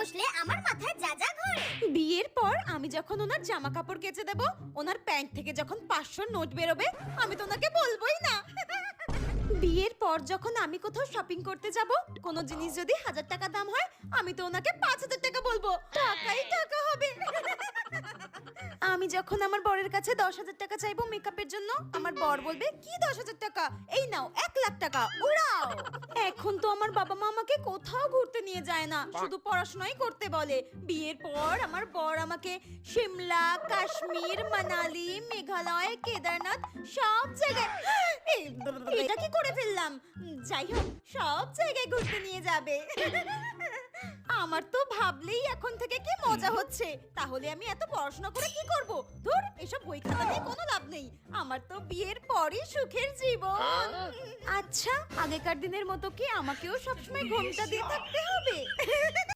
বসলে আমার মাথায় যা যা ঘোরে। বিয়ের পর আমি যখন ওনার জামা কাপড় কেচে দেব, ওনার প্যান্ট থেকে যখন 500 নোট বেরোবে, আমি তো ওনাকে বলবোই না। বিয়ের পর যখন আমি কোথাও শপিং করতে যাব, কোনো জিনিস যদি 1000 টাকা দাম হয়, আমি তো ওনাকে 5000 টাকা বলবো। টাকাই টাকা হবে। আমি যখন আমার বরের কাছে 10,000 টাকা চাইবো মেকআপের জন্য, আমার বর বলবে কি 10,000 টাকা, এই নাও 1,00,000 টাকা উড়াও। এখন তো আমার বাবা মা আমাকে কোথাও ঘুরতে নিয়ে যায় না, শুধু পড়াশোনাই করতে বলে। বিয়ের পর আমার বর আমাকে সিমলা, কাশ্মীর, মানালি, মেঘালয়, কেদারনাথ সব জায়গায়, এটা কি করে ফেললাম, যাই হোক সব জায়গায় ঘুরতে নিয়ে যাবে। আমার তো ভাবলেই এখন থেকে কি মজা হচ্ছে। তাহলে আমি এত পড়াশোনা করে কি করব? ধুর, এসব বই খাতা নিয়ে কোনো লাভ নেই। আমার তো বিয়ের পরই সুখের জীবন। আচ্ছা, আগেকার দিনের মতো কি আমাকেও সবসময় ঘোমটা দিয়ে থাকতে হবে?